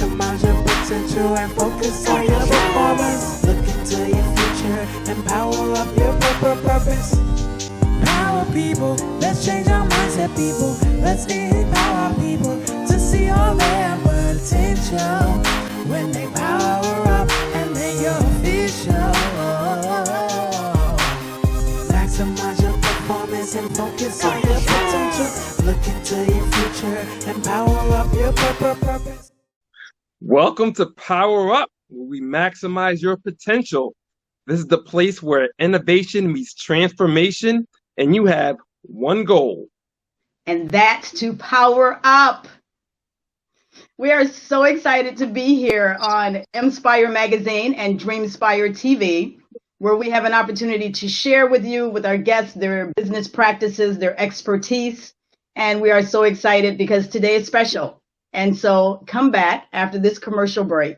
Maximize your potential and focus on your performance. Look into your future and power up your purpose. Power people, let's change our mindset, people. Let's empower people to see all their potential when they power up and make your official. Maximize your performance and focus on your potential. Look into your future and power up your purpose. Welcome to Power Up, where we maximize your potential. This is the place where innovation meets transformation, and you have one goal. And that's to power up. We are so excited to be here on EM-Spire magazine and DreamSpireTV, where we have an opportunity to share with you, with our guests, their business practices, their expertise. And we are so excited because today is special. And so come back after this commercial break.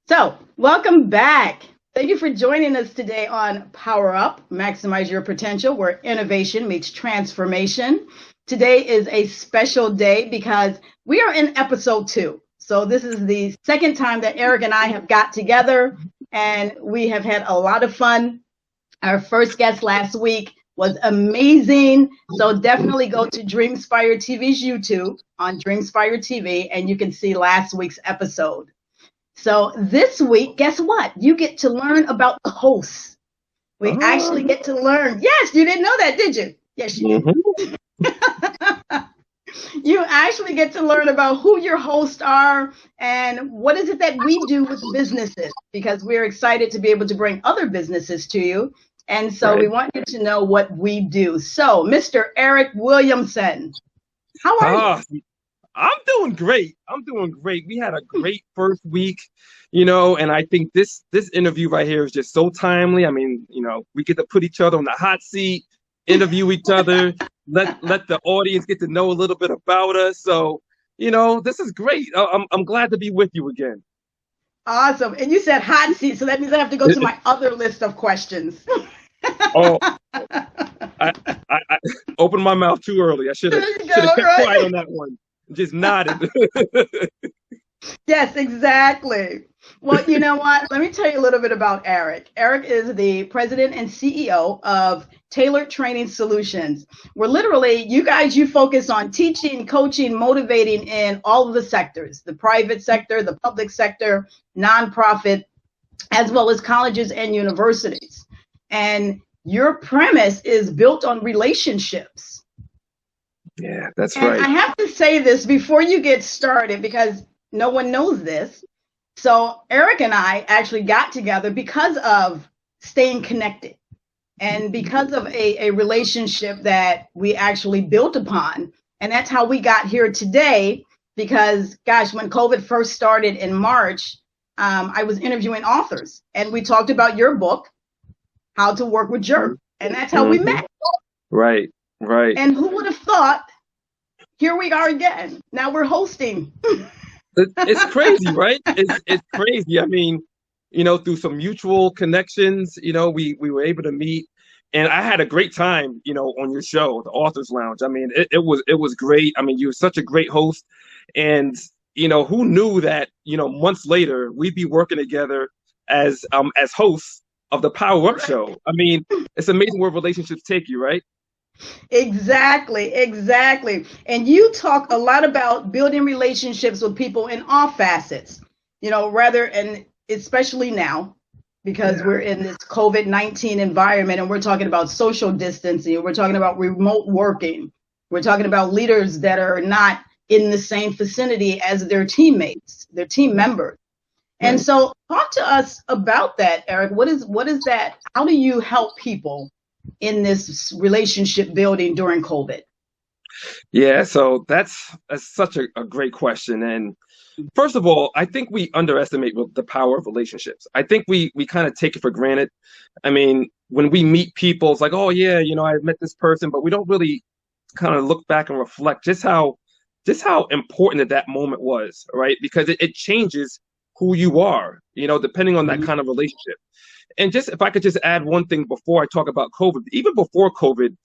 So, welcome back. Thank you for joining us today on Power Up, Maximize Your Potential, where innovation meets transformation. Today is a special day because we are in episode 2. So this is the second time that Eric and I have got together, and we have had a lot of fun. Our first guest last week was amazing. So definitely go to DreamSpire TV's YouTube on DreamSpire TV, and you can see last week's episode. So this week, guess what? You get to learn about the hosts. We actually get to learn. Yes, you didn't know that, did you? Yes, you did. You actually get to learn about who your hosts are and what is it that we do with businesses, because we're excited to be able to bring other businesses to you. And so we want you to know what we do. So, Mr. Eric Williamson, how are you? I'm doing great. We had a great first week, and I think this interview right here is just so timely. I mean, we get to put each other on the hot seat, interview each other, let the audience get to know a little bit about us. So, this is great. I'm glad to be with you again. Awesome. And you said hot seat, so that means I have to go to my other list of questions. Oh, I opened my mouth too early. I should have kept quiet on that one. Just nodded. Yes, exactly. Well, you know what? Let me tell you a little bit about Eric. Eric is the president and CEO of Tailored Training Solutions. Where literally, you focus on teaching, coaching, motivating in all of the sectors, the private sector, the public sector, nonprofit, as well as colleges and universities. And your premise is built on relationships. Yeah, that's and right. I have to say this before you get started because no one knows this. So Eric and I actually got together because of staying connected and because of a relationship that we actually built upon. And that's how we got here today because, gosh, when COVID first started in March, I was interviewing authors and we talked about your book, How to Work with Jerk. And that's how we met. Right. And who would have thought, here we are again. Now we're hosting. It's crazy, right? It's crazy. I mean, through some mutual connections, we were able to meet. And I had a great time, on your show, the Authors Lounge. I mean, it was great. I mean, you were such a great host. And, who knew that, months later, we'd be working together as hosts of the Power Up show. I mean, it's amazing where relationships take you, right? Exactly. And you talk a lot about building relationships with people in all facets, and especially now, because we're in this COVID-19 environment and we're talking about social distancing, we're talking about remote working, we're talking about leaders that are not in the same vicinity as their teammates, their team members. And so talk to us about that, Eric. What is that? How do you help people in this relationship building during COVID? Yeah, so that's such a great question. And first of all, I think we underestimate the power of relationships. I think we kind of take it for granted. I mean, when we meet people, it's like, oh yeah, I met this person, but we don't really kind of look back and reflect just how important that moment was, right? Because it changes who you are, depending on that kind of relationship. And just if I could just add one thing before I talk about COVID, even before COVID,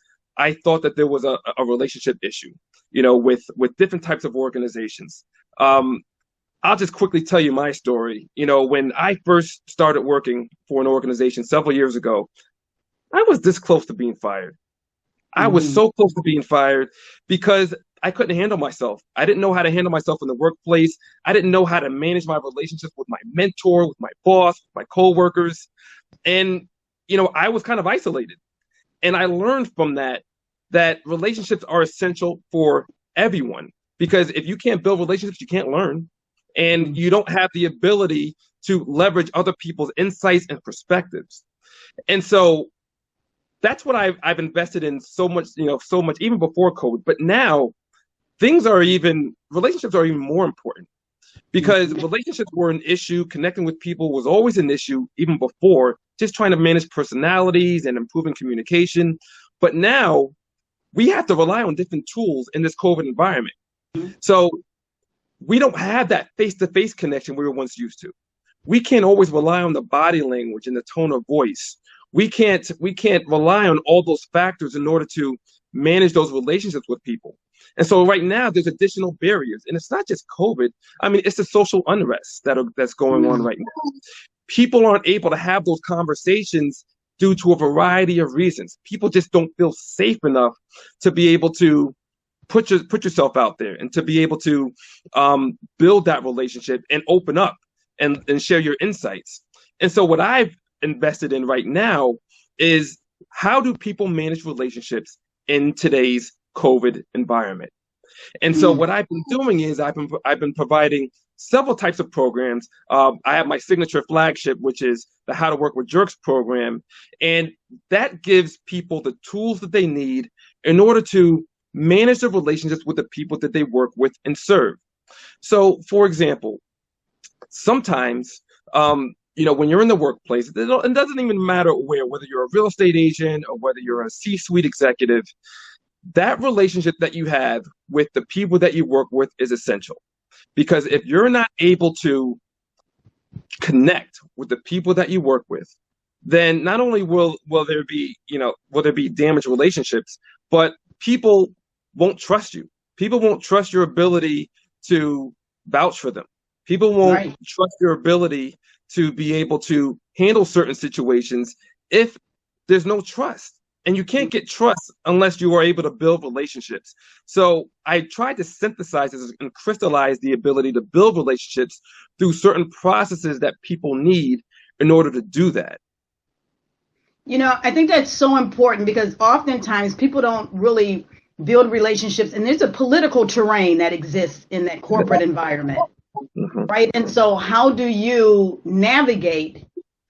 I thought that there was a relationship issue, with different types of organizations. I'll just quickly tell you my story. When I first started working for an organization several years ago, I was this close to being fired. I was so close to being fired because I couldn't handle myself. I didn't know how to handle myself in the workplace. I didn't know how to manage my relationships with my mentor, with my boss, with my coworkers. And, I was kind of isolated. And I learned from that relationships are essential for everyone, because if you can't build relationships, you can't learn. And you don't have the ability to leverage other people's insights and perspectives. And so that's what I've invested in so much even before COVID. But now relationships are even more important, because relationships were an issue. Connecting with people was always an issue, even before, just trying to manage personalities and improving communication. But now we have to rely on different tools in this COVID environment. So we don't have that face-to-face connection we were once used to. We can't always rely on the body language and the tone of voice. We can't rely on all those factors in order to manage those relationships with people. And so right now there's additional barriers, and it's not just COVID. I mean, it's the social unrest that's going on right now. People aren't able to have those conversations due to a variety of reasons. People just don't feel safe enough to be able to put yourself out there and to be able to build that relationship and open up and share your insights. And so what I've invested in right now is, how do people manage relationships in today's COVID environment? And so what I've been doing is I've been providing several types of programs. I have my signature flagship, which is the How to Work with Jerks program. And that gives people the tools that they need in order to manage the relationships with the people that they work with and serve. So, for example, sometimes, when you're in the workplace, it doesn't even matter whether you're a real estate agent or whether you're a C-suite executive, that relationship that you have with the people that you work with is essential. Because if you're not able to connect with the people that you work with, then not only will there be damaged relationships, but people won't trust you. People won't trust your ability to vouch for them. People won't trust your ability to be able to handle certain situations if there's no trust. And you can't get trust unless you are able to build relationships. So I tried to synthesize this and crystallize the ability to build relationships through certain processes that people need in order to do that. I think that's so important, because oftentimes people don't really build relationships, and there's a political terrain that exists in that corporate environment, right? And so how do you navigate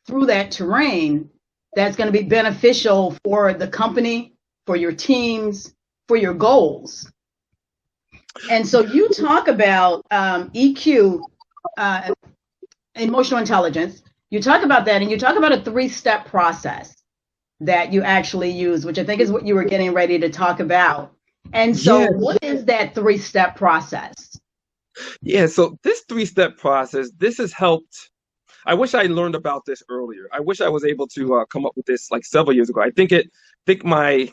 through that terrain that's going to be beneficial for the company, for your teams, for your goals? And so you talk about EQ, emotional intelligence. You talk about that, and you talk about a 3-step process that you actually use, which I think is what you were getting ready to talk about. And so what is that 3-step process? Yeah, so this 3-step process, this has helped. I wish I learned about this earlier. I wish I was able to come up with this like several years ago. I think my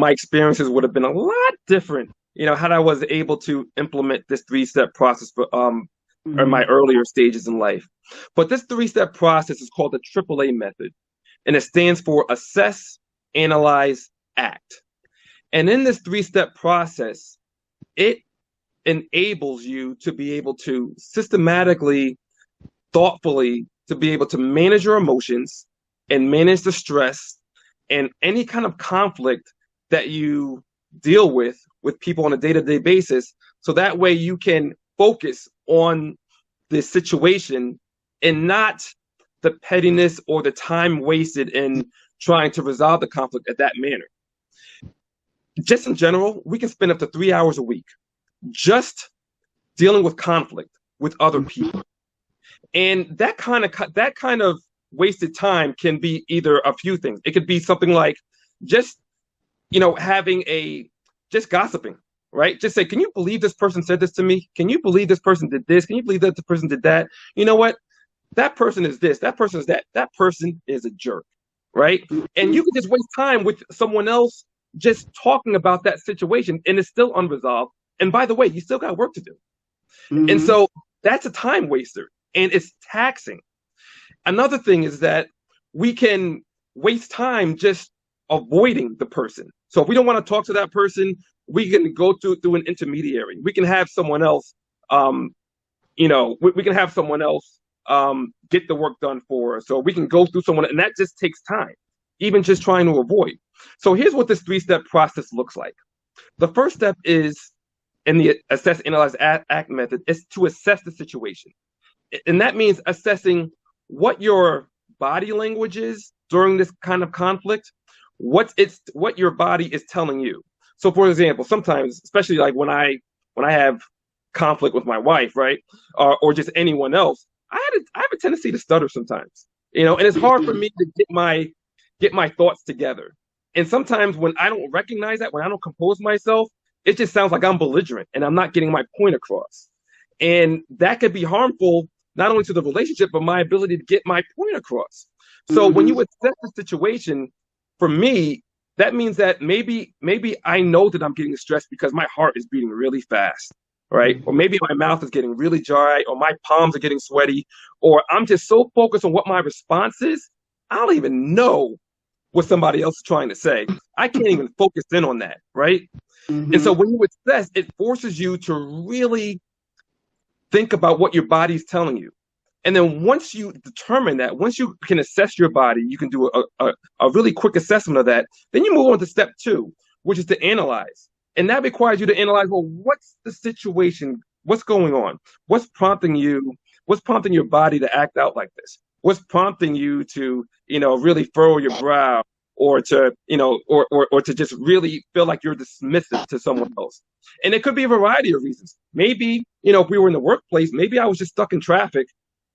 experiences would have been a lot different, had I was able to implement this 3-step process in my earlier stages in life. But this 3-step process is called the Aaa Method, and it stands for Assess, Analyze, Act. And in this 3-step process, it enables you to be able to systematically, thoughtfully, to be able to manage your emotions and manage the stress and any kind of conflict that you deal with people on a day-to-day basis. So that way you can focus on the situation and not the pettiness or the time wasted in trying to resolve the conflict at that manner. Just in general, we can spend up to 3 hours a week just dealing with conflict with other people. And that kind of wasted time can be either a few things. It could be something like just, just gossiping, right? Just say, can you believe this person said this to me? Can you believe this person did this? Can you believe that the person did that? You know what? That person is this, that person is that. That person is a jerk, right? And you can just waste time with someone else just talking about that situation, and it's still unresolved. And by the way, you still got work to do. And so that's a time waster, and it's taxing. Another thing is that we can waste time just avoiding the person. So if we don't want to talk to that person, we can go through an intermediary. We can have someone else, we can have someone else get the work done for us. So we can go through someone, and that just takes time, even just trying to avoid. So here's what this 3-step process looks like. The first step is, in the assess, analyze, act method, is to assess the situation. And that means assessing what your body language is during this kind of conflict, what your body is telling you. So for example, sometimes, especially like when I have conflict with my wife, right? Or just anyone else, I have a tendency to stutter sometimes, and it's hard for me to get my thoughts together. And sometimes when I don't recognize that, when I don't compose myself, it just sounds like I'm belligerent and I'm not getting my point across. And that could be harmful, not only to the relationship, but my ability to get my point across. So when you assess the situation, for me, that means that maybe I know that I'm getting stressed because my heart is beating really fast, right? Or maybe my mouth is getting really dry, or my palms are getting sweaty, or I'm just so focused on what my response is, I don't even know what somebody else is trying to say. I can't even focus in on that, right? And so when you assess, it forces you to really think about what your body's telling you. And then once you determine that, once you can assess your body, you can do a really quick assessment of that. Then you move on to step 2, which is to analyze. And that requires you to analyze, well, what's the situation? What's going on? What's prompting your body to act out like this? What's prompting you to, really furrow your brow, or to, or to just really feel like you're dismissive to someone else? And it could be a variety of reasons. Maybe, if we were in the workplace, maybe I was just stuck in traffic,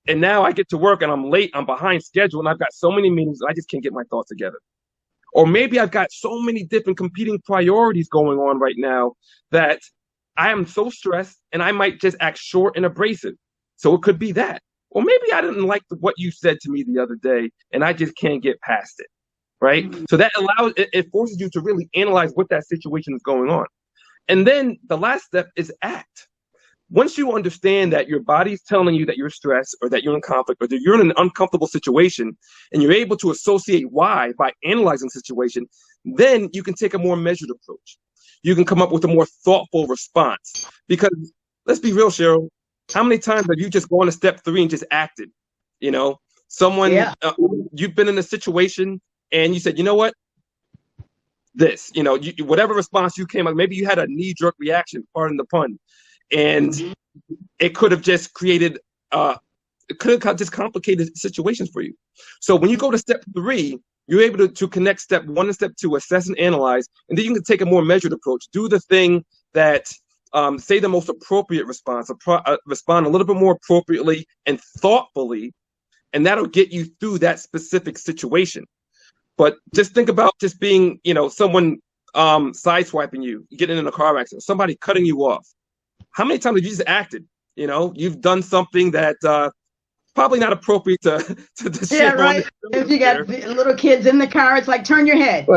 and now I get to work and I'm late, I'm behind schedule, and I've got so many meetings, I just can't get my thoughts together. Or maybe I've got so many different competing priorities going on right now that I am so stressed and I might just act short and abrasive. So it could be that. Or maybe I didn't like what you said to me the other day and I just can't get past it, right? So that it forces you to really analyze what that situation is going on. And then the last step is act. Once you understand that your body's telling you that you're stressed, or that you're in conflict, or that you're in an uncomfortable situation, and you're able to associate why by analyzing the situation, then you can take a more measured approach. You can come up with a more thoughtful response. Because let's be real, Cheryl, how many times have you just gone to step 3 and just acted? Someone, you've been in a situation and you said, you know what? This, whatever response you came up, maybe you had a knee-jerk reaction, pardon the pun. And it could have just created, it could have just complicated situations for you. So when you go to step 3, you're able to connect step 1 and step 2, assess and analyze, and then you can take a more measured approach. Do the thing that, say the most appropriate response, respond a little bit more appropriately and thoughtfully, and that'll get you through that specific situation. But just think about just being, someone sideswiping you, getting in a car accident, somebody cutting you off. How many times have you just acted? You've done something that probably not appropriate to share. Right. If you got little kids in the car, it's like, turn your head.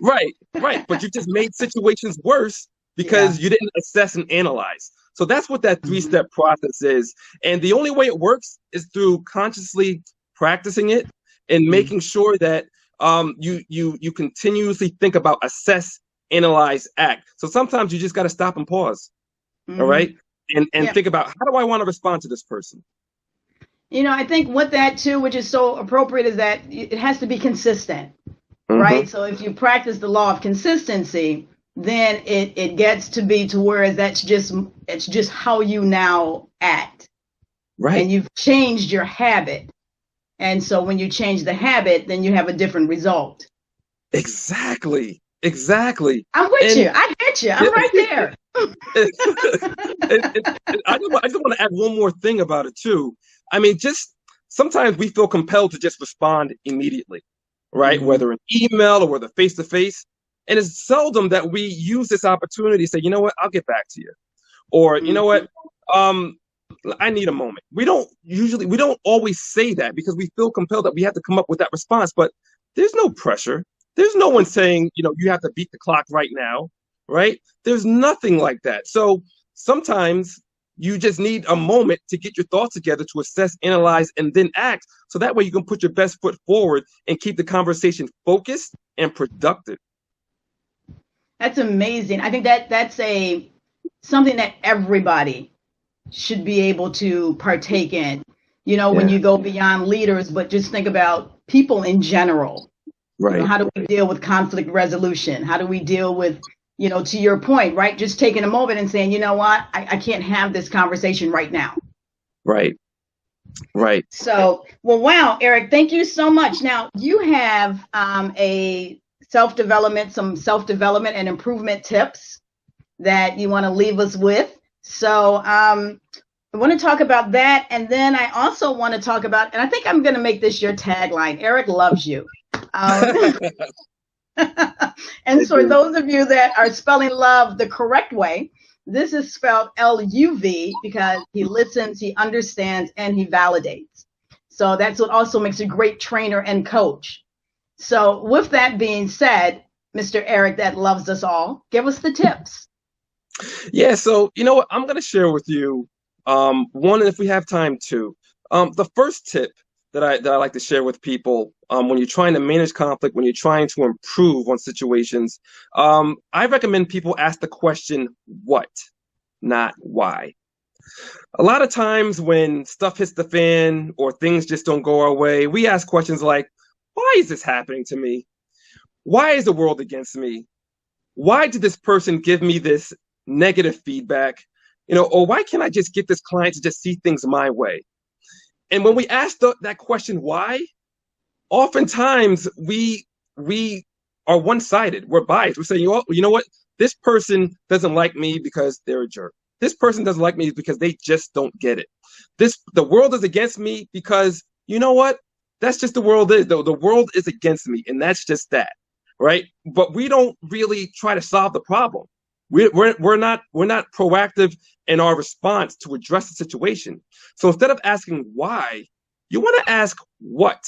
Right. But you just made situations worse because you didn't assess and analyze. So that's what that 3-step process is. And the only way it works is through consciously practicing it and making sure that you continuously think about assess, analyze, act. So sometimes you just got to stop and pause. All right. And think about, how do I want to respond to this person? I think with that too, which is so appropriate, is that it has to be consistent, right? So if you practice the law of consistency, then it gets to be to where it's just how you now act. Right. And you've changed your habit. And so when you change the habit, then you have a different result. Exactly. Exactly. I'm with And you. I get you. I'm right there. I just want to add one more thing about it too. I mean, just sometimes we feel compelled to just respond immediately, right? Whether an email or whether face to face. And it's seldom that we use this opportunity to say, you know what, I'll get back to you. Or, you know what, I need a moment. We don't always say that because we feel compelled that we have to come up with that response, but there's no pressure. There's no one saying, you know, you have to beat the clock right now, right? There's nothing like that. So sometimes you just need a moment to get your thoughts together to assess, analyze, and then act. So that way you can put your best foot forward and keep the conversation focused and productive. That's amazing. I think that's something that everybody should be able to partake in, you know, when you go beyond leaders, but just think about people in general. Right. You know, how do we deal with conflict resolution? How do we deal with, you know, to your point, right? Just taking a moment and saying, you know what, I can't have this conversation right now. Right. Right. So, well, wow, Eric, thank you so much. Now you have some self-development and improvement tips that you want to leave us with. So I want to talk about that. And then I also want to talk about, and I think I'm going to make this your tagline, Eric loves you. And for those of you that are spelling love the correct way, this is spelled L-U-V because he listens, he understands, and he validates. So that's what also makes a great trainer and coach. So with that being said, Mr. Eric that loves us all, give us the tips. Yeah, so you know what, I'm going to share with you one, and if we have time, two. The first tip that I like to share with people when you're trying to manage conflict, when you're trying to improve on situations, I recommend people ask the question, what, not why. A lot of times when stuff hits the fan or things just don't go our way, we ask questions like, why is this happening to me? Why is the world against me? Why did this person give me this negative feedback? You know, or why can't I just get this client to just see things my way? And when we ask that question, why, oftentimes we are one-sided. We're biased. We're saying, you know what? This person doesn't like me because they're a jerk. This person doesn't like me because they just don't get it. The world is against me because, you know what? That's just the world is. The world is against me, and that's just that, right? But we don't really try to solve the problem. We're not proactive in our response to address the situation. So instead of asking why, you want to ask what.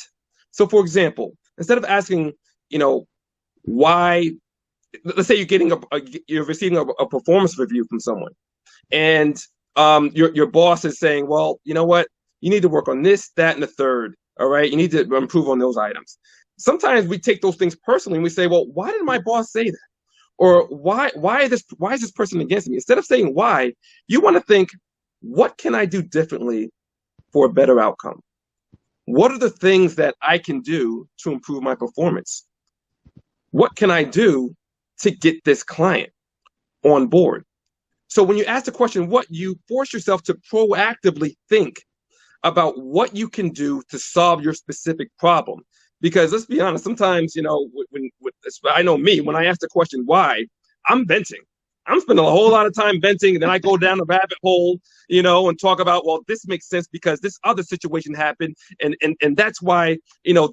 So for example, instead of asking, you know, why, let's say you're receiving a performance review from someone, and your boss is saying, well, you know what, you need to work on this, that, and the third. All right, you need to improve on those items. Sometimes we take those things personally and we say, well, why did my boss say that? Or why is this person against me? Instead of saying why, you want to think, what can I do differently for a better outcome? What are the things that I can do to improve my performance? What can I do to get this client on board? So when you ask the question, what, you force yourself to proactively think about what you can do to solve your specific problem. Because let's be honest, sometimes, you know, I know me, when I ask the question why, I'm venting. I'm spending a whole lot of time venting, and then I go down the rabbit hole, you know, and talk about, well, this makes sense because this other situation happened, and that's why, you know,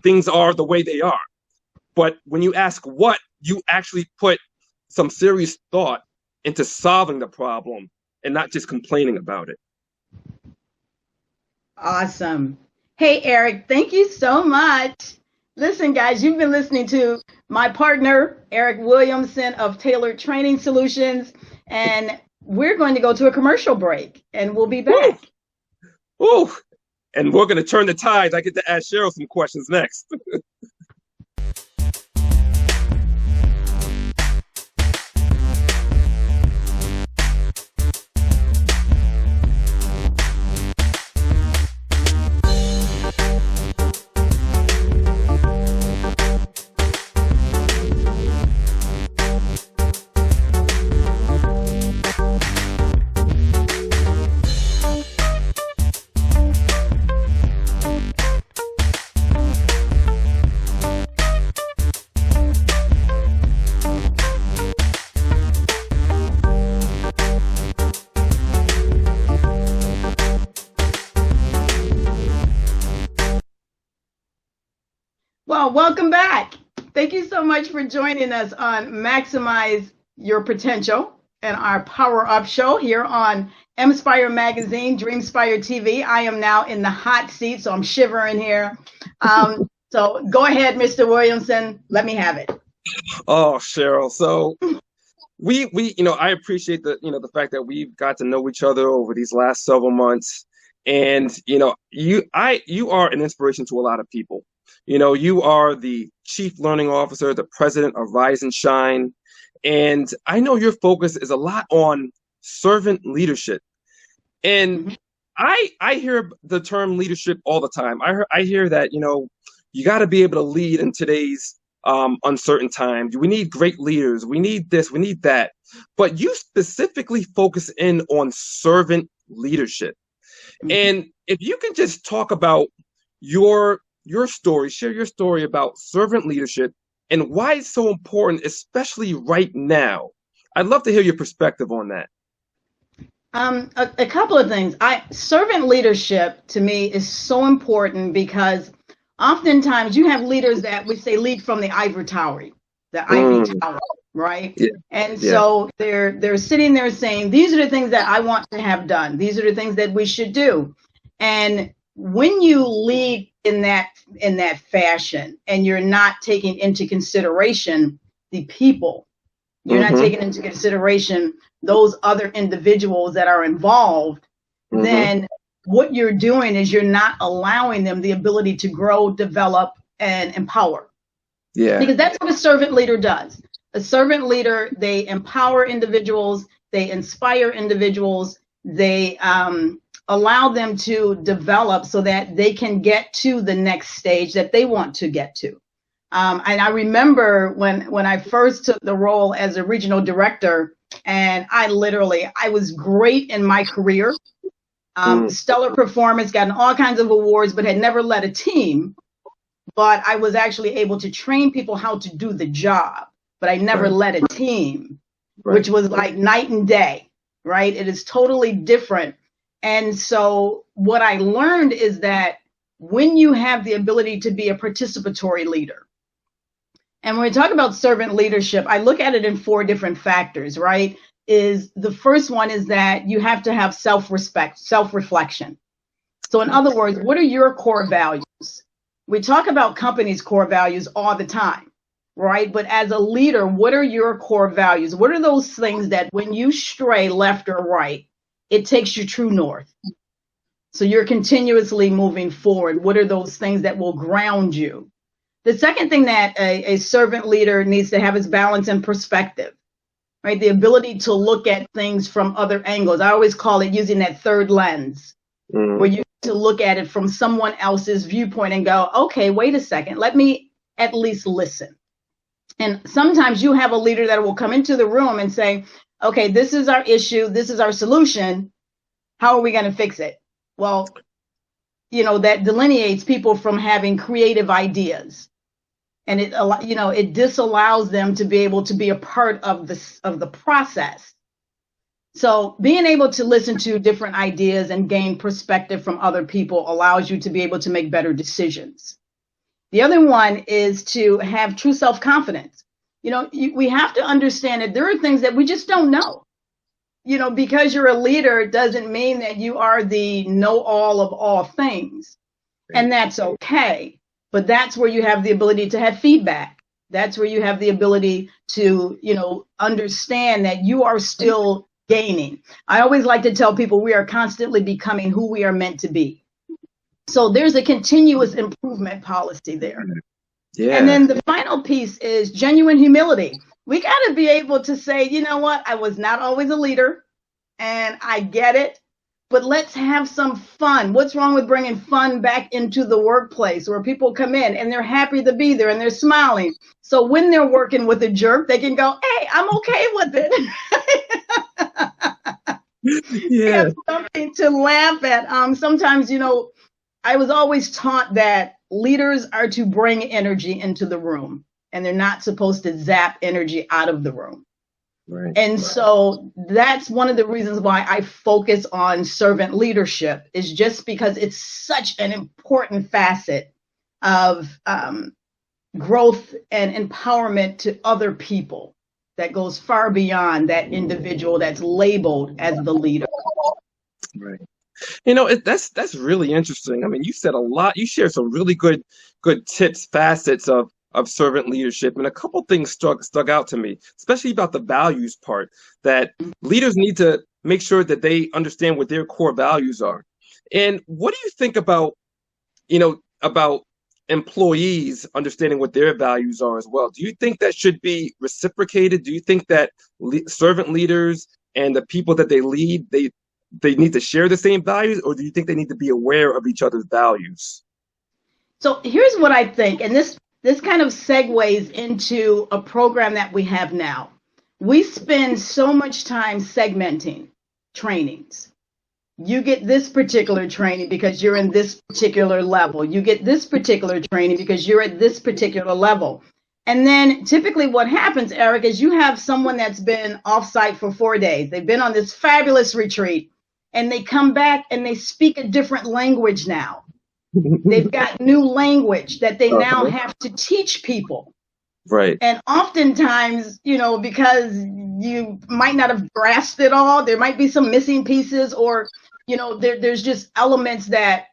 things are the way they are. But when you ask what, you actually put some serious thought into solving the problem and not just complaining about it. Awesome. Hey, Eric, thank you so much. Listen, guys, you've been listening to my partner, Eric Williamson of Tailored Training Solutions, and we're going to go to a commercial break, and we'll be back. Ooh. And we're going to turn the tides. I get to ask Cheryl some questions next. Well, welcome back. Thank you so much for joining us on Maximize Your Potential and our Power Up show here on EM-Spire Magazine, DreamSpireTV. I am now in the hot seat, so I'm shivering here. So go ahead, Mr. Williamson. Let me have it. Oh, Cheryl. So we I appreciate the fact that we've got to know each other over these last several months. And you are an inspiration to a lot of people. You are the Chief Learning Officer, the president of Rise and Shine. And I know your focus is a lot on servant leadership. And I hear the term leadership all the time. I hear that, you got to be able to lead in today's uncertain times. We need great leaders. We need this, we need that. But you specifically focus in on servant leadership. And if you can just talk about your story, share your story about servant leadership and why it's so important, especially right now. I'd love to hear your perspective on that. A couple of things. Servant leadership to me is so important because oftentimes you have leaders that we say lead from the ivory tower, right? Yeah. And so they're sitting there saying, these are the things that I want to have done. These are the things that we should do. And when you lead in that fashion and you're not taking into consideration the people, you're not taking into consideration those other individuals that are involved, then what you're doing is you're not allowing them the ability to grow, develop, and empower. Yeah. Because that's what a servant leader does. A servant leader, they empower individuals, they inspire individuals, they allow them to develop so that they can get to the next stage that they want to get to. And I remember when I first took the role as a regional director, and I was great in my career, stellar performance, gotten all kinds of awards, but had never led a team. But I was actually able to train people how to do the job, but I never led a team, which was like night and day, right? It is totally different. And so what I learned is that when you have the ability to be a participatory leader, and when we talk about servant leadership, I look at it in 4 different factors, right? The first one is that you have to have self-respect, self-reflection. So in other words, what are your core values? We talk about companies' core values all the time, right? But as a leader, what are your core values? What are those things that when you stray left or right, it takes you true north? So you're continuously moving forward. What are those things that will ground you? The second thing that a servant leader needs to have is balance and perspective, right? The ability to look at things from other angles. I always call it using that third lens, where you to look at it from someone else's viewpoint and go, okay, wait a second, let me at least listen. And sometimes you have a leader that will come into the room and say, okay, this is our issue, this is our solution, how are we going to fix it? Well, that delineates people from having creative ideas. And it disallows them to be able to be a part of the process. So being able to listen to different ideas and gain perspective from other people allows you to be able to make better decisions. The other one is to have true self-confidence. We have to understand that there are things that we just don't know. Because you're a leader doesn't mean that you are the know-all of all things. And that's okay. But that's where you have the ability to have feedback. That's where you have the ability to, understand that you are still gaining. I always like to tell people we are constantly becoming who we are meant to be. So there's a continuous improvement policy there. Yeah. And then the final piece is genuine humility. We got to be able to say, you know what, I was not always a leader and I get it, but let's have some fun. What's wrong with bringing fun back into the workplace where people come in and they're happy to be there and they're smiling. So when they're working with a jerk, they can go, hey, I'm okay with it. Yeah. Have something to laugh at. Sometimes, I was always taught that leaders are to bring energy into the room and they're not supposed to zap energy out of the room. Right. And so that's one of the reasons why I focus on servant leadership, is just because it's such an important facet of growth and empowerment to other people that goes far beyond that individual that's labeled as the leader. Right. That's really interesting. I mean, you said a lot. You shared some really good tips, facets of servant leadership, and a couple things stuck out to me, especially about the values part. That leaders need to make sure that they understand what their core values are. And what do you think about about employees understanding what their values are as well? Do you think that should be reciprocated? Do you think that servant leaders and the people that they lead, they need to share the same values, or do you think they need to be aware of each other's values? So here's what I think, and this kind of segues into a program that we have now. We spend so much time segmenting trainings. You get this particular training because you're in this particular level. You get this particular training because you're at this particular level. And then typically what happens, Eric, is you have someone that's been off-site for 4 days. They've been on this fabulous retreat, and they come back and they speak a different language now. They've got new language that they now have to teach people. Right. And oftentimes, because you might not have grasped it all, there might be some missing pieces, or, there's just elements that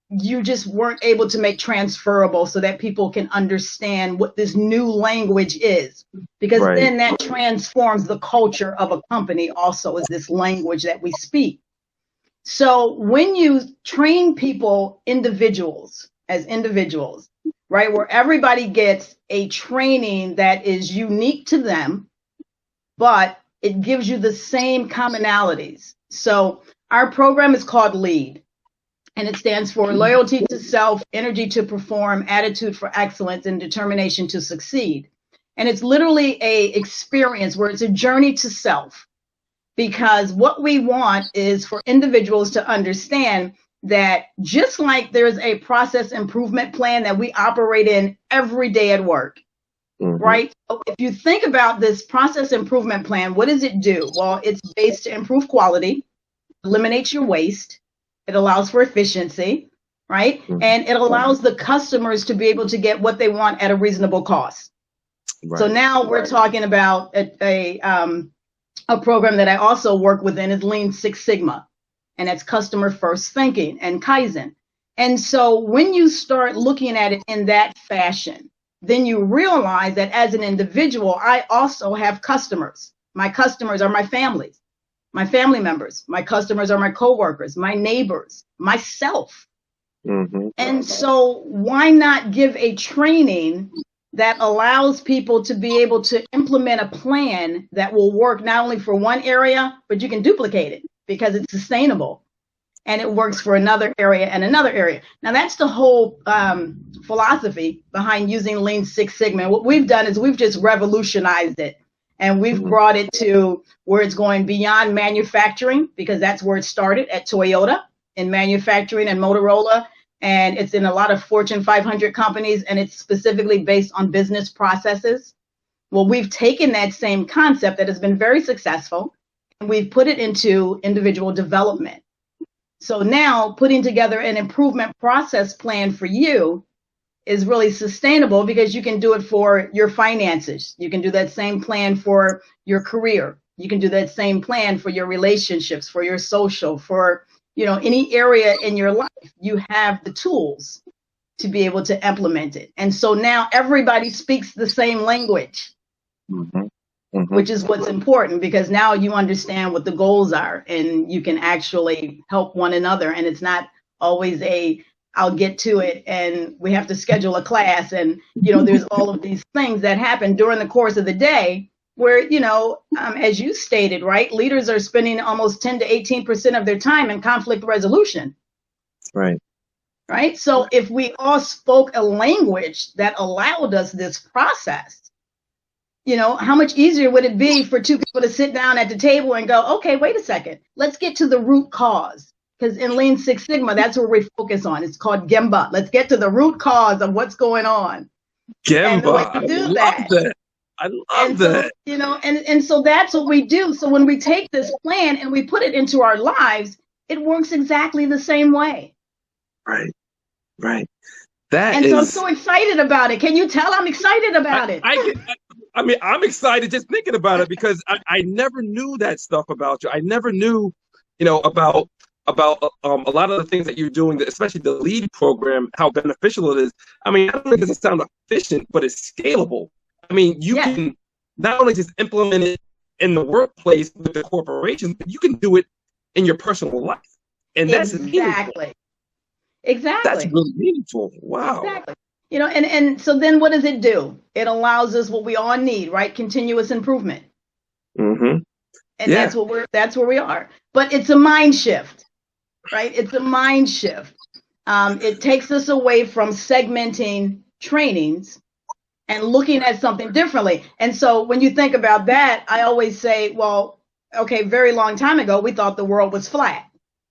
you just weren't able to make transferable so that people can understand what this new language is. Because then that transforms the culture of a company also, is this language that we speak. So when you train people, individuals, right, where everybody gets a training that is unique to them, but it gives you the same commonalities. So our program is called LEAD, and it stands for Loyalty to Self, Energy to Perform, Attitude for Excellence, and Determination to Succeed. And it's literally a experience where it's a journey to self, because what we want is for individuals to understand that just like there's a process improvement plan that we operate in every day at work, right? So if you think about this process improvement plan, what does it do? Well, it's based to improve quality, eliminates your waste, it allows for efficiency, right? And it allows the customers to be able to get what they want at a reasonable cost. Right. So now we're talking about a program that I also work within is Lean Six Sigma, and that's customer first thinking and Kaizen. And so when you start looking at it in that fashion, then you realize that as an individual, I also have customers. My customers are my families, my family members. My customers are my coworkers, my neighbors, myself. And so why not give a training that allows people to be able to implement a plan that will work not only for one area, but you can duplicate it because it's sustainable and it works for another area and another area. Now that's the whole philosophy behind using Lean Six Sigma. What we've done is we've just revolutionized it, and we've brought it to where it's going beyond manufacturing, because that's where it started at Toyota in manufacturing and Motorola. And it's in a lot of Fortune 500 companies, and it's specifically based on business processes. Well, we've taken that same concept that has been very successful, and we've put it into individual development. So now putting together an improvement process plan for you is really sustainable, because you can do it for your finances. You can do that same plan for your career. You can do that same plan for your relationships, for your social, for any area in your life. You have the tools to be able to implement it. And so now everybody speaks the same language, which is what's important, because now you understand what the goals are and you can actually help one another. And it's not always I'll get to it and we have to schedule a class. And, there's all of these things that happen during the course of the day where, as you stated, right, leaders are spending almost 10 to 18% of their time in conflict resolution. Right. Right. So if we all spoke a language that allowed us this process, how much easier would it be for two people to sit down at the table and go, okay, wait a second, let's get to the root cause. Because in Lean Six Sigma, that's where we focus on. It's called Gemba. Let's get to the root cause of what's going on. Gemba. I love that. I love that. So, and so that's what we do. So when we take this plan and we put it into our lives, it works exactly the same way. Right. So I'm so excited about it. Can you tell I'm excited about it? I mean, I'm excited just thinking about it because I never knew that stuff about you. I never knew, about a lot of the things that you're doing, especially the LEAD program, how beneficial it is. I mean, not only does it sound efficient, but it's scalable. I mean, you can not only just implement it in the workplace with the corporations, but you can do it in your personal life. And that's exactly. That's really meaningful. Wow. Exactly. And so then what does it do? It allows us what we all need, right? Continuous improvement. Mm-hmm. And that's where we are. But it's a mind shift, right? It's a mind shift. It takes us away from segmenting trainings and looking at something differently. And so when you think about that, I always say, well, okay, very long time ago, we thought the world was flat,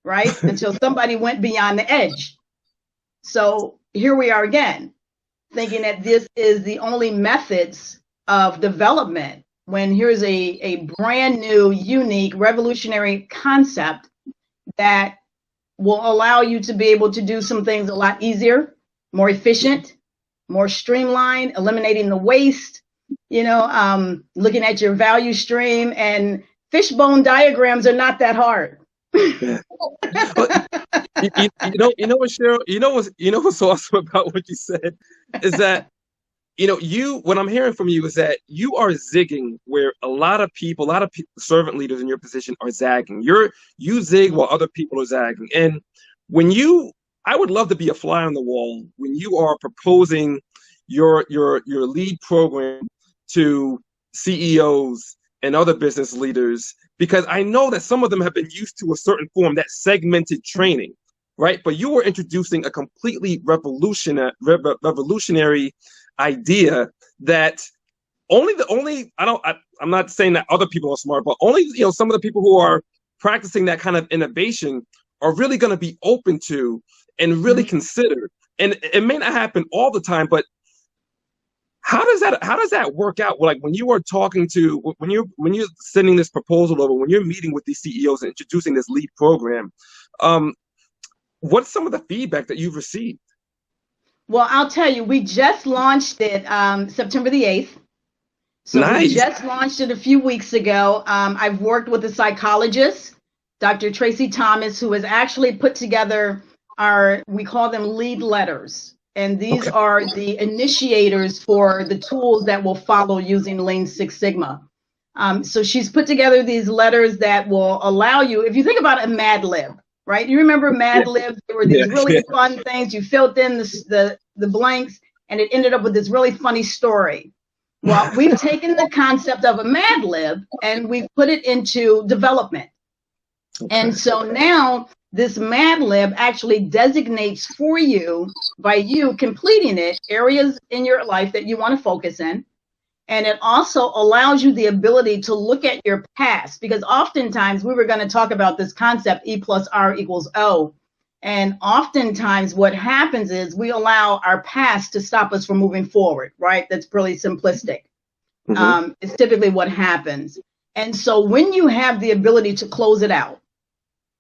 right? Until somebody went beyond the edge. So here we are again, thinking that this is the only methods of development, when here's a brand new, unique, revolutionary concept that will allow you to be able to do some things a lot easier, more efficient, more streamlined, eliminating the waste, looking at your value stream, and fishbone diagrams are not that hard. Yeah. What, Cheryl, what's awesome about what you said is that, what I'm hearing from you is that you are zigging where a lot of servant leaders in your position are zagging. You zig while other people are zagging. And I would love to be a fly on the wall when you are proposing your LEAD program to CEOs and other business leaders, because I know that some of them have been used to a certain form, that segmented training, right? But you were introducing a completely revolutionary idea that I'm not saying that other people are smart, but only some of the people who are practicing that kind of innovation are really going to be open to and really consider. And it may not happen all the time, but how does that work out? Like when you are when you're sending this proposal over, when you're meeting with these CEOs and introducing this LEAD program, what's some of the feedback that you've received? Well, I'll tell you, we just launched it September the 8th. So nice. We just launched it a few weeks ago. I've worked with a psychologist, Dr. Tracy Thomas, who has actually put together we call them LEAD letters. And these are the initiators for the tools that will follow using Lean Six Sigma. So she's put together these letters that will allow you, if you think about a Mad Lib, right? You remember Mad Libs? There were these really fun things. You filled in the blanks, and it ended up with this really funny story. Well, we've taken the concept of a Mad Lib and we've put it into development. And so now this Mad Lib actually designates for you, by you completing it, areas in your life that you want to focus in. And it also allows you the ability to look at your past, because oftentimes we were going to talk about this concept, E plus R equals O. And oftentimes what happens is we allow our past to stop us from moving forward, right? That's pretty simplistic. It's typically what happens. And so when you have the ability to close it out,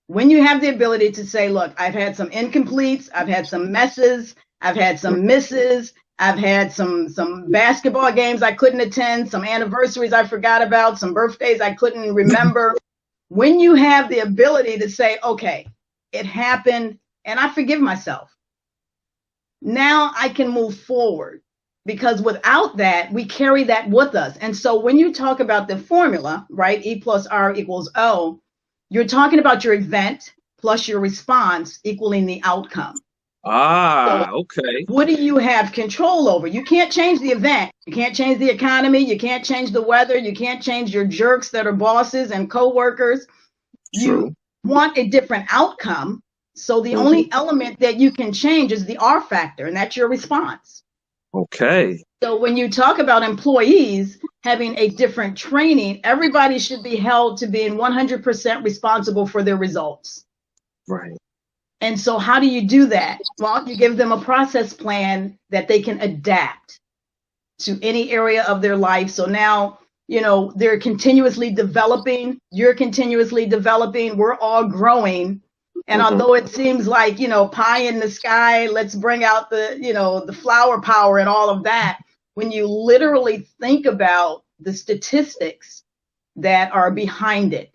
when you have the ability to say, look, I've had some incompletes, I've had some messes, I've had some misses, I've had some basketball games I couldn't attend, some anniversaries I forgot about, some birthdays I couldn't remember. When you have the ability to say, okay, it happened and I forgive myself, now I can move forward, because without that, we carry that with us. And so when you talk about the formula, right, E plus R equals O, you're talking about your event plus your response equaling the outcome. Okay. What do you have control over? You can't change the event. You can't change the economy. You can't change the weather. You can't change your jerks that are bosses and coworkers. True. You want a different outcome. So the only element that you can change is the R factor, and that's your response. Okay. So when you talk about employees having a different training, everybody should be held to being 100% responsible for their results. Right. And so how do you do that? Well, you give them a process plan that they can adapt to any area of their life. So now, they're continuously developing, you're continuously developing, we're all growing And although it seems like, pie in the sky, let's bring out the flower power and all of that, when you literally think about the statistics that are behind it,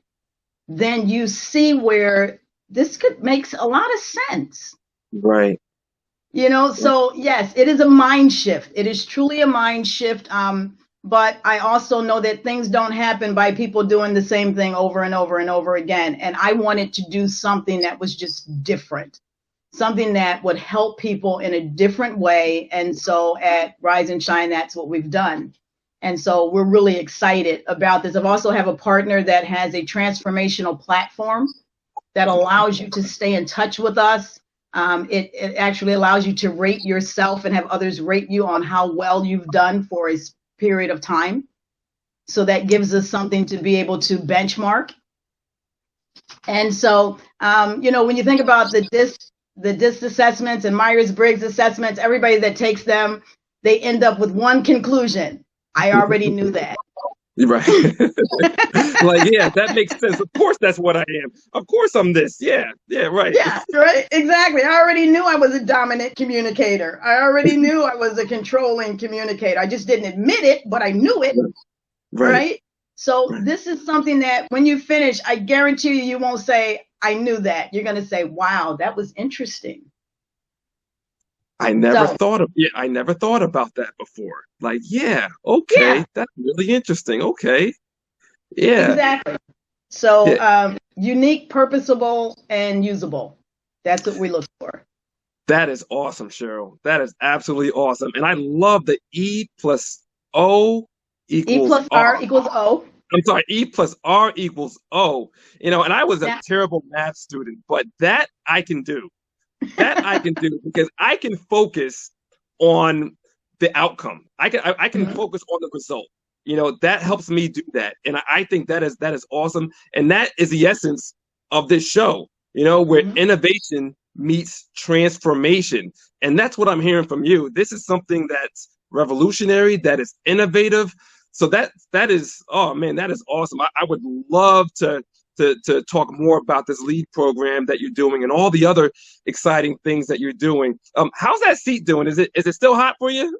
then you see where this makes a lot of sense. Right. So yes, it is a mind shift. It is truly a mind shift. But I also know that things don't happen by people doing the same thing over and over and over again. And I wanted to do something that was just different, something that would help people in a different way. And so at Rise and Shine, that's what we've done. And so we're really excited about this. I also have a partner that has a transformational platform that allows you to stay in touch with us. It actually allows you to rate yourself and have others rate you on how well you've done for a period of time. So that gives us something to be able to benchmark. And so, when you think about the DISC assessments and Myers-Briggs assessments, everybody that takes them, they end up with one conclusion. I already knew that. Right. Like, yeah, that makes sense. Of course, that's what I am. Of course, I'm this. Yeah, right. Yeah, right. Exactly. I already knew I was a dominant communicator. I already knew I was a controlling communicator. I just didn't admit it, but I knew it. Right. So this is something that when you finish, I guarantee you won't say, I knew that. You're going to say, wow, that was interesting. I never thought about that before. Like, yeah, okay, that's really interesting. Okay. Yeah. Exactly. So unique, purposable, and usable. That's what we look for. That is awesome, Cheryl. That is absolutely awesome. And I love the E plus O equals E plus R equals O. I'm sorry, E plus R equals O. And I was a terrible math student, but that I can do. That I can do because I can focus on the outcome. I can focus on the result. That helps me do that. And I think that is awesome. And that is the essence of this show, where innovation meets transformation. And that's what I'm hearing from you. This is something that's revolutionary, that is innovative. So that is, oh man, that is awesome. I would love to talk more about this lead program that you're doing and all the other exciting things that you're doing. How's that seat doing? Is it still hot for you?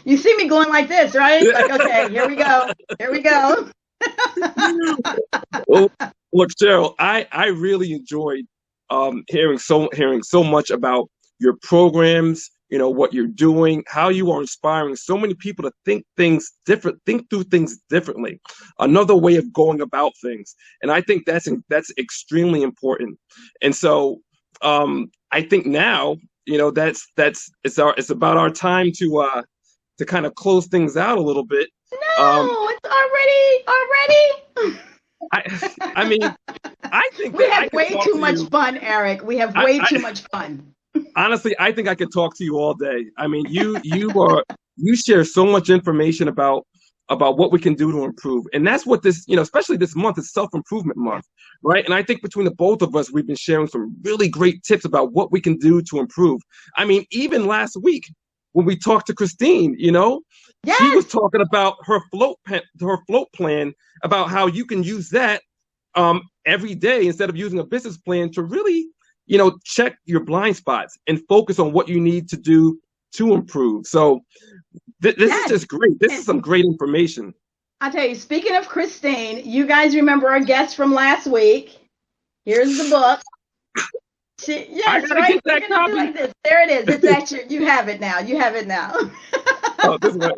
You see me going like this, right? Like, okay, here we go. Here we go. Well, look, Cheryl, I really enjoyed hearing so much about your programs, what you're doing, how you are inspiring so many people to think through things differently, another way of going about things. And I think that's extremely important. And so I think now, it's about our time to kind of close things out a little bit. No, it's already. I mean, I think we have way too much fun, Eric. We have way too much fun. Honestly, I think I could talk to you all day. I mean, you share so much information about what we can do to improve. And that's what this, especially this month is self-improvement month, right? And I think between the both of us, we've been sharing some really great tips about what we can do to improve. I mean, even last week when we talked to Christine, she was talking about her float plan, about how you can use that every day instead of using a business plan to really check your blind spots and focus on what you need to do to improve. So this is just great. This is some great information. I'll tell you, speaking of Christine, you guys remember our guest from last week. Here's the book. Yes, right? Get that copy. Like this. There it is. It's actually, you have it now. You have it now. Oh, this way.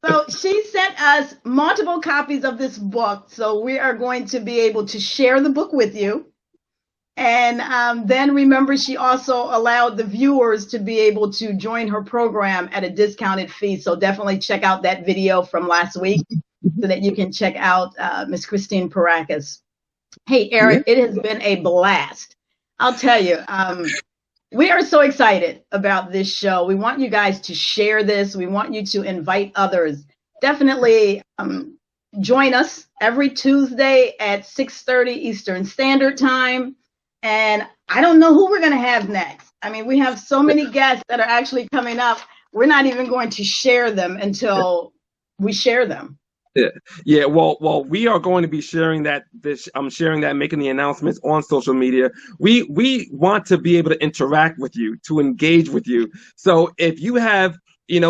So she sent us multiple copies of this book. So we are going to be able to share the book with you. And then remember, she also allowed the viewers to be able to join her program at a discounted fee. So definitely check out that video from last week so that you can check out Miss Christine Paracas. Hey, Eric, it has been a blast. I'll tell you, we are so excited about this show. We want you guys to share this. We want you to invite others. Definitely join us every Tuesday at 6:30 Eastern Standard Time. And I don't know who we're going to have next. I mean, we have so many guests that are actually coming up. We're not even going to share them until we share them. Yeah, yeah. Well, we are going to be sharing that. I'm sharing that, making the announcements on social media. We want to be able to interact with you, to engage with you. So if you have,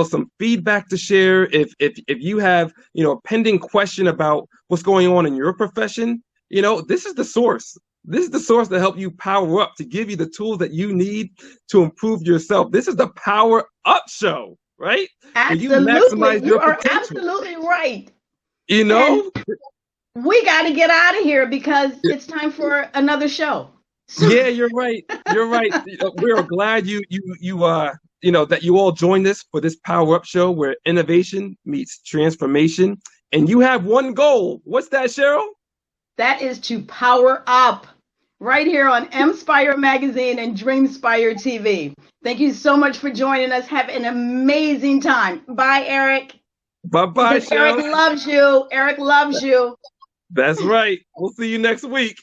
some feedback to share, if you have, a pending question about what's going on in your profession, this is the source. This is the source to help you power up, to give you the tools that you need to improve yourself. This is the Power Up Show, right? Where you Absolutely. maximize You your are potential. absolutely right. You know? And we got to get out of here because it's time for another show. Yeah, you're right. You're right. We are glad that you all joined us for this Power Up show where innovation meets transformation. And you have one goal. What's that, Cheryl? That is to power up right here on EM-Spire Magazine and DreamSpireTV. Thank you so much for joining us. Have an amazing time. Bye, Eric. Bye-bye, Because Eric Cheryl. loves you. Eric loves you. That's right. We'll see you next week.